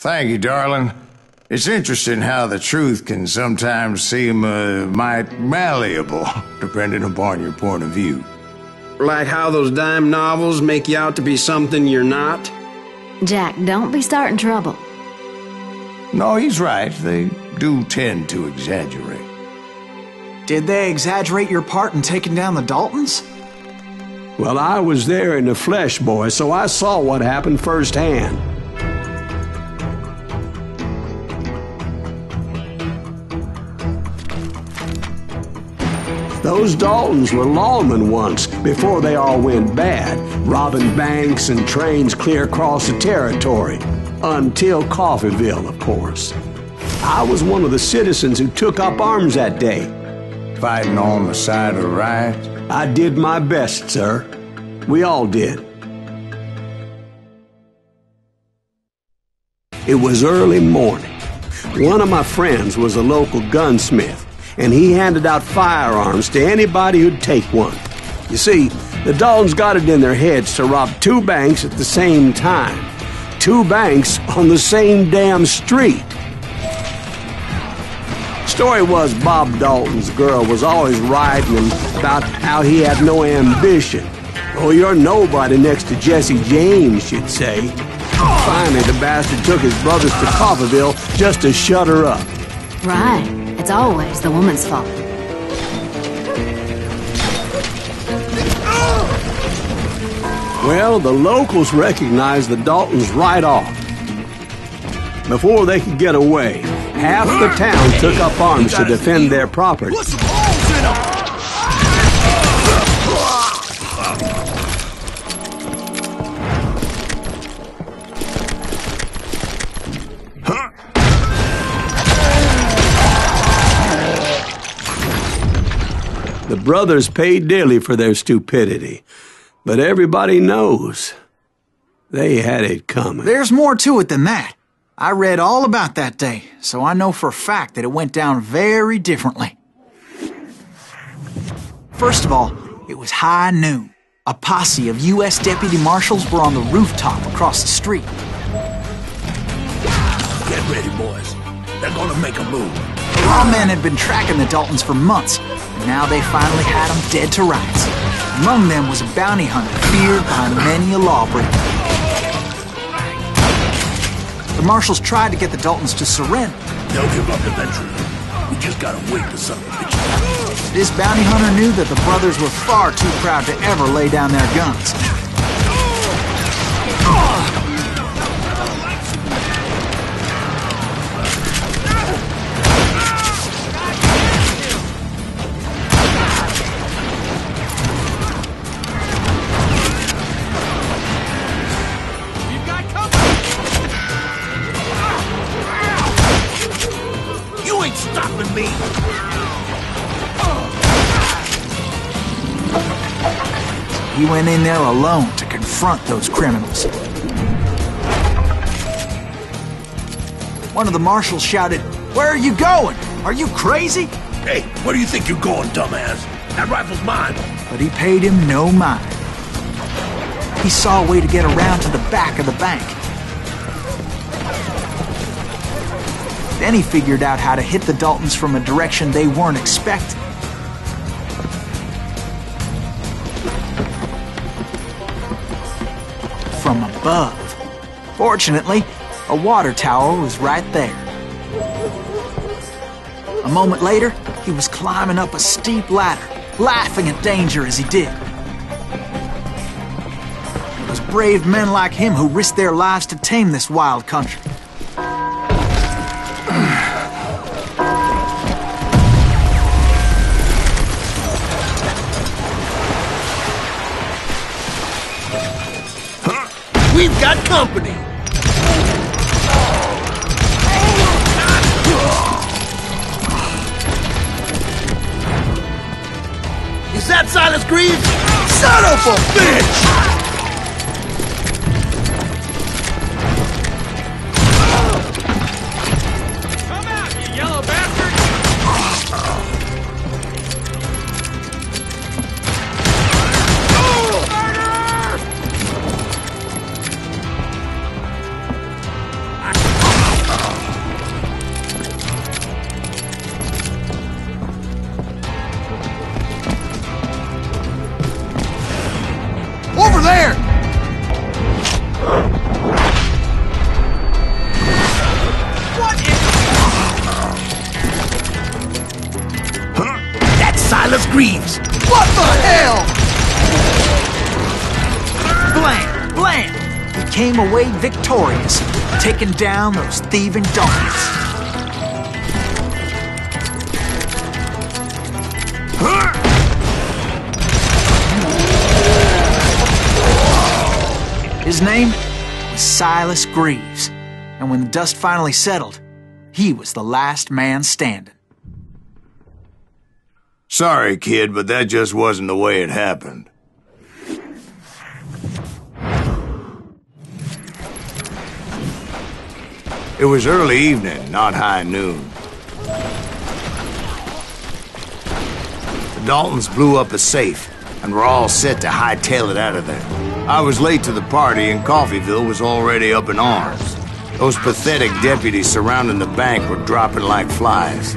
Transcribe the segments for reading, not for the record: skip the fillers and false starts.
Thank you, darling. It's interesting how the truth can sometimes seem mite malleable, depending upon your point of view. Like how those dime novels make you out to be something you're not? Jack, don't be starting trouble. No, he's right. They do tend to exaggerate. Did they exaggerate your part in taking down the Daltons? Well, I was there in the flesh, boy, so I saw what happened firsthand. Those Daltons were lawmen once, before they all went bad, robbing banks and trains clear across the territory. Until Coffeeville, of course. I was one of the citizens who took up arms that day. Fighting on the side of the right? I did my best, sir. We all did. It was early morning. One of my friends was a local gunsmith, and he handed out firearms to anybody who'd take one. You see, the Daltons got it in their heads to rob two banks at the same time. Two banks on the same damn street. Story was Bob Dalton's girl was always writing him about how he had no ambition. Oh, you're nobody next to Jesse James, she'd say. Finally, the bastard took his brothers to Coffeeville just to shut her up. Right. It's always the woman's fault. Well, the locals recognized the Daltons right off. Before they could get away, half the town took up arms to defend their property. Put some holes in them! The brothers paid dearly for their stupidity, but everybody knows they had it coming. There's more to it than that. I read all about that day, so I know for a fact that it went down very differently. First of all, it was high noon. A posse of U.S. deputy marshals were on the rooftop across the street. Get ready, boys. They're gonna make a move. The lawmen had been tracking the Daltons for months, and now they finally had them dead to rights. Among them was a bounty hunter feared by many a lawbreaker. The marshals tried to get the Daltons to surrender. They'll give up eventually. We just gotta wait for something to change. This bounty hunter knew that the brothers were far too proud to ever lay down their guns. You ain't stopping me! He went in there alone to confront those criminals. One of the marshals shouted, "Where are you going? Are you crazy?" Hey, where do you think you're going, dumbass? That rifle's mine. But he paid him no mind. He saw a way to get around to the back of the bank. Then he figured out how to hit the Daltons from a direction they weren't expecting. From above. Fortunately, a water tower was right there. A moment later, he was climbing up a steep ladder, laughing at danger as he did. It was brave men like him who risked their lives to tame this wild country. We've got company! Is that Silas Greaves? Son of a bitch! Come out, you yellow bastard! Greaves! What the hell? Blam! Blam! He came away victorious, taking down those thieving Daltons. His name was Silas Greaves, and when the dust finally settled, he was the last man standing. Sorry, kid, but that just wasn't the way it happened. It was early evening, not high noon. The Daltons blew up a safe, and were all set to hightail it out of there. I was late to the party, and Coffeyville was already up in arms. Those pathetic deputies surrounding the bank were dropping like flies.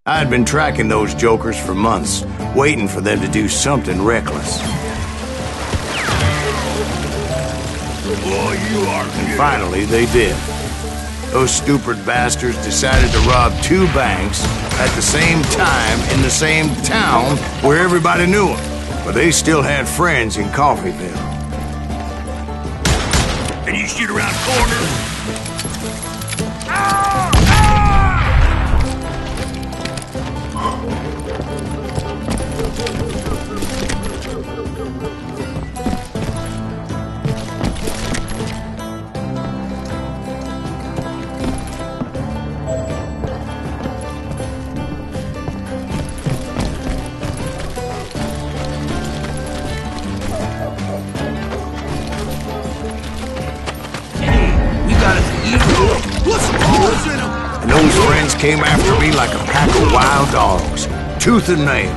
I had been tracking those jokers for months, waiting for them to do something reckless. And finally, they did. Those stupid bastards decided to rob 2 banks at the same time in the same town where everybody knew them. But they still had friends in Coffeyville. And you shoot around corners? And those friends came after me like a pack of wild dogs, tooth and nail.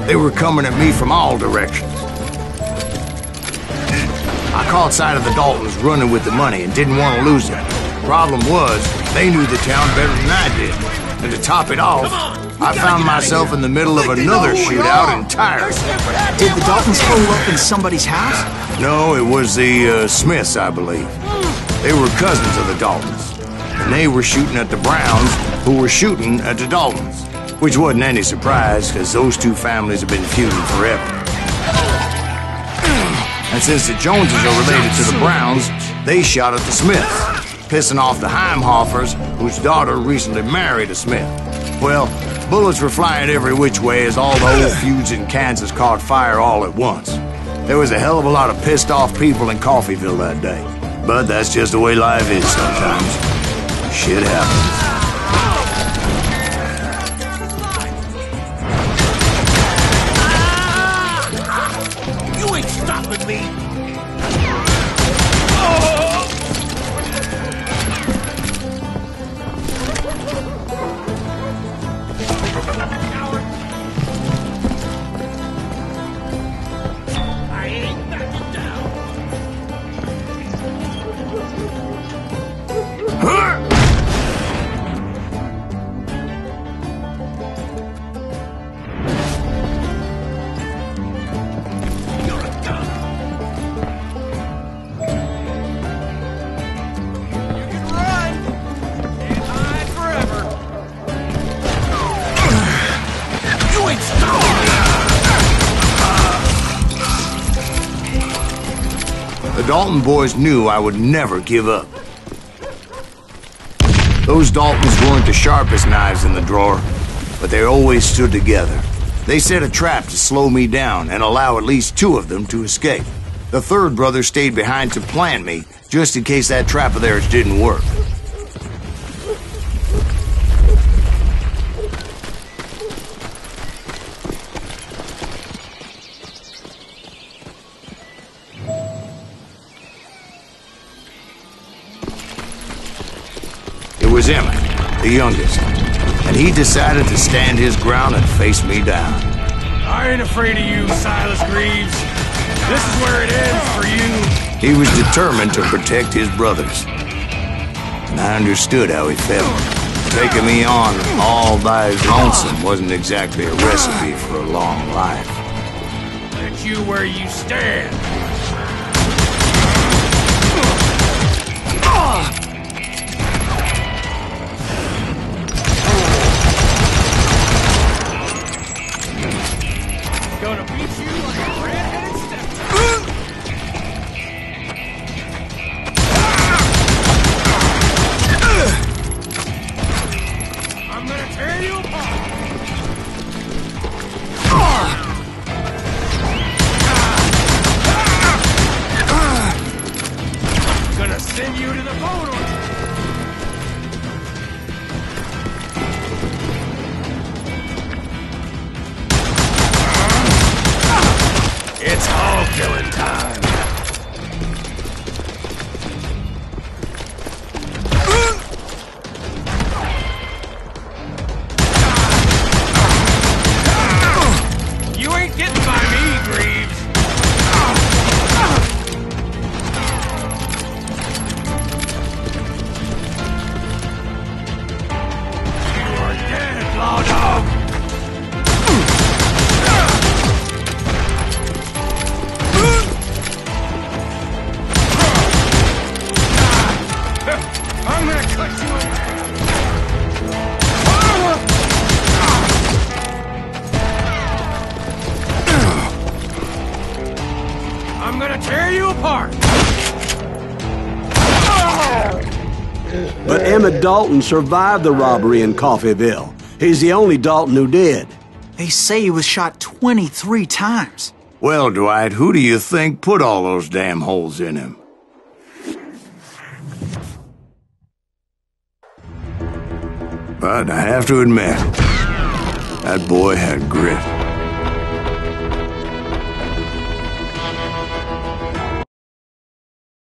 They were coming at me from all directions. I caught sight of the Daltons running with the money and didn't want to lose them. Problem was, they knew the town better than I did. And to top it off, I found myself in the middle of another shootout entirely. Did the Daltons hole up in somebody's house? No, it was the Smiths, I believe. They were cousins of the Daltons. And they were shooting at the Browns, who were shooting at the Daltons. Which wasn't any surprise, because those 2 families have been feuding forever. And since the Joneses are related to the Browns, they shot at the Smiths, pissing off the Heimhoffers, whose daughter recently married a Smith. Well, bullets were flying every which way as all the old feuds in Kansas caught fire all at once. There was a hell of a lot of pissed off people in Coffeyville that day. But that's just the way life is sometimes. Shit happens. You ain't stopping me! I ain't backing down! The Dalton boys knew I would never give up. Those Daltons weren't the sharpest knives in the drawer, but they always stood together. They set a trap to slow me down and allow at least 2 of them to escape. The 3rd brother stayed behind to plant me, just in case that trap of theirs didn't work. It was Emmett, the youngest, and he decided to stand his ground and face me down. I ain't afraid of you, Silas Greaves. This is where it ends for you. He was determined to protect his brothers. And I understood how he felt. Taking me on all by his lonesome wasn't exactly a recipe for a long life. meet you where you stand. Gonna beat you like a red-headed stepchild. I'm gonna tear you apart. Gonna send you to the bone. It's hog killing time. You ain't getting by me, Greaves. You are dead, law dog. I'm gonna cut you in half. I'm gonna tear you apart. But Emmett Dalton survived the robbery in Coffeyville. He's the only Dalton who did. They say he was shot 23 times. Well, Dwight, who do you think put all those damn holes in him? But I have to admit, that boy had grit.